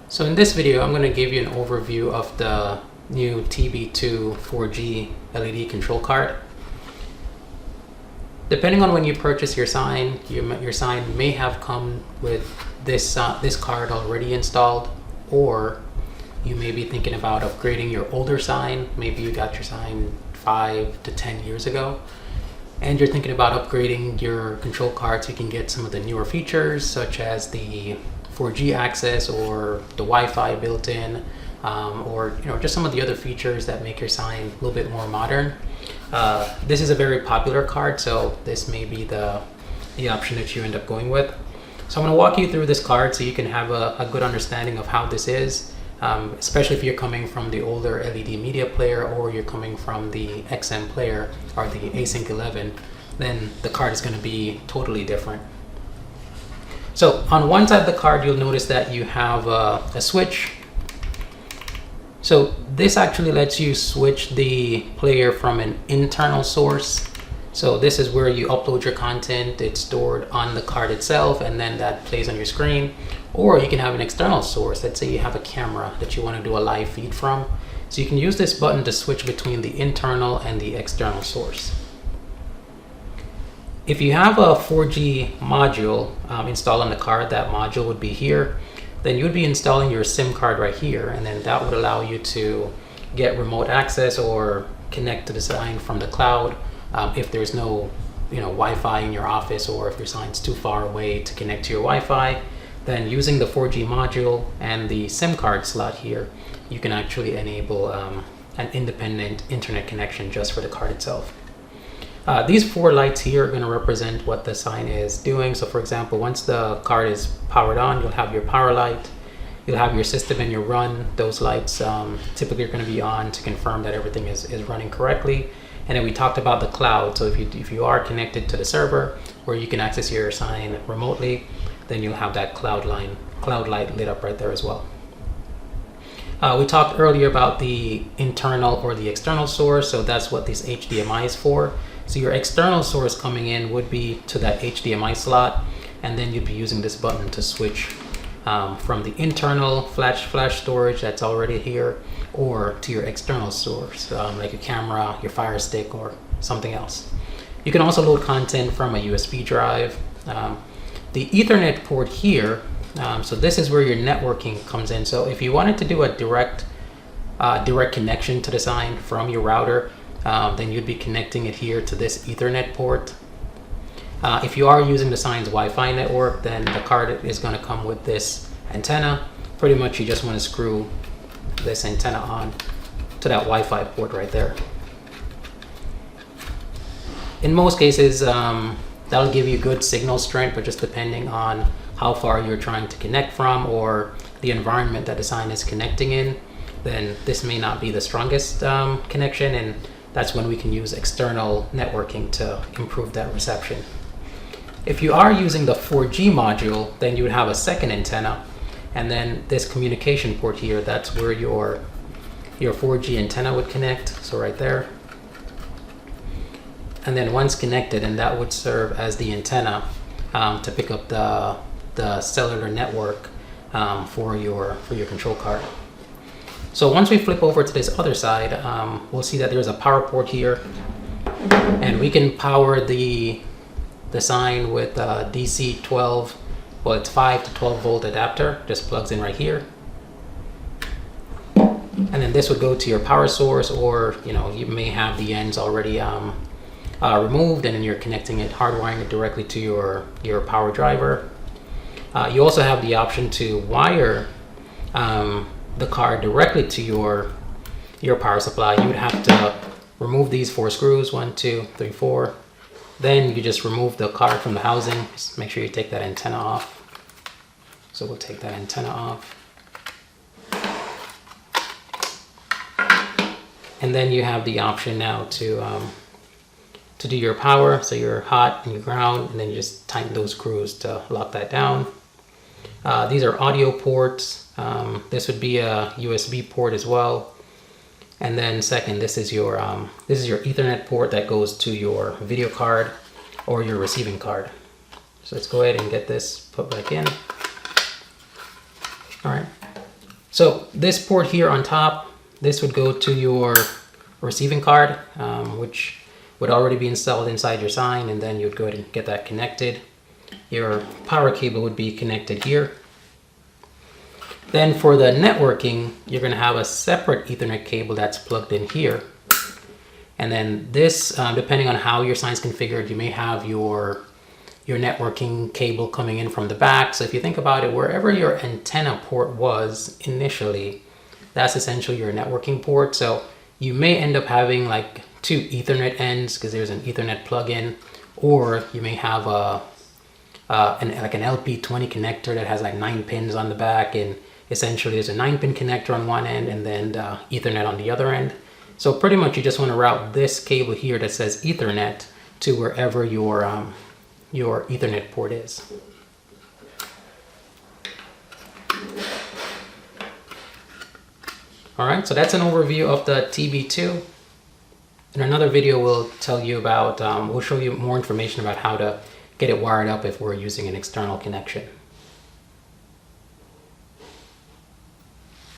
So in this video, I'm going to give you an overview of the new TB2 4G LED control card. Depending on when you purchase your sign, your sign may have come with this card already installed, or you may be thinking about upgrading your older sign. Maybe you got your sign 5 to 10 years ago, and you're thinking about upgrading your control card so you can get some of the newer features, such as the 4G access or the Wi-Fi built in, or just some of the other features that make your sign a little bit more modern. This is a very popular card, so this may be the option that you end up going with. So I'm going to walk you through this card so you can have a good understanding of how this is, especially if you're coming from the older LED media player or you're coming from the XM player or the Async 11, then the card is going to be totally different. So on one side of the card, you'll notice that you have a switch. So this actually lets you switch the player from an internal source. So this is where you upload your content. It's stored on the card itself, and then that plays on your screen. Or you can have an external source. Let's say you have a camera that you want to do a live feed from. So you can use this button to switch between the internal and the external source. If you have a 4G module installed on the card, that module would be here. Then you would be installing your SIM card right here, and then that would allow you to get remote access or connect to the sign from the cloud if there's no Wi-Fi in your office, or if your sign's too far away to connect to your Wi-Fi. Then using the 4G module and the SIM card slot here, you can actually enable an independent internet connection just for the card itself. These 4 lights here are going to represent what the sign is doing. So for example, once the card is powered on, you'll have your power light, you'll have your system and your run. Those lights typically are going to be on to confirm that everything is running correctly. And then we talked about the cloud. So if you are connected to the server where you can access your sign remotely, then you'll have that cloud light lit up right there as well. We talked earlier about the internal or the external source. So that's what this HDMI is for. So your external source coming in would be to that HDMI slot, and then you'd be using this button to switch from the internal flash storage that's already here, or to your external source, like a camera, your Fire Stick, or something else. You can also load content from a USB drive. The Ethernet port here, so this is where your networking comes in. So if you wanted to do a direct connection to the sign from your router, then you'd be connecting it here to this Ethernet port. If you are using the sign's Wi-Fi network, then the card is going to come with this antenna. Pretty much you just want to screw this antenna on to that Wi-Fi port right there. In most cases, that'll give you good signal strength, but just depending on how far you're trying to connect from or the environment that the sign is connecting in, then this may not be the strongest connection, and that's when we can use external networking to improve that reception. If you are using the 4G module, then you would have a second antenna, and then this communication port here, that's where your 4G antenna would connect, so right there. And then once connected, and that would serve as the antenna to pick up the cellular network for your control card. So once we flip over to this other side, we'll see that there's a power port here, and we can power the sign with a DC 12, well, it's 5 to 12 volt adapter, just plugs in right here. And then this would go to your power source, or you may have the ends already removed, and then you're connecting it, hardwiring it directly to your power driver. You also have the option to wire the card directly to your power supply. You would have to remove these 4 screws, 1, 2, 3, 4. Then you just remove the card from the housing. Just make sure you take that antenna off. So we'll take that antenna off. And then you have the option now to do your power, so your hot and your ground, and then you just tighten those screws to lock that down. These are audio ports. This would be a USB port as well. And then second, this is your Ethernet port that goes to your video card or your receiving card. So let's go ahead and get this put back in. All right. So this port here on top, this would go to your receiving card, which would already be installed inside your sign, and then you'd go ahead and get that connected. Your power cable would be connected here. Then for the networking, you're going to have a separate Ethernet cable that's plugged in here. And then this, depending on how your sign's configured, you may have your networking cable coming in from the back. So if you think about it, wherever your antenna port was initially, that's essentially your networking port. So you may end up having like 2 Ethernet ends because there's an Ethernet plug-in, or you may have an LP20 connector that has like 9 pins on the back, and essentially there's a 9-pin connector on one end and then Ethernet on the other end. So pretty much you just want to route this cable here that says Ethernet to wherever your Ethernet port is. All right, so that's an overview of the TB2. In another video, we'll tell you about, we'll show you more information about how to get it wired up if we're using an external connection.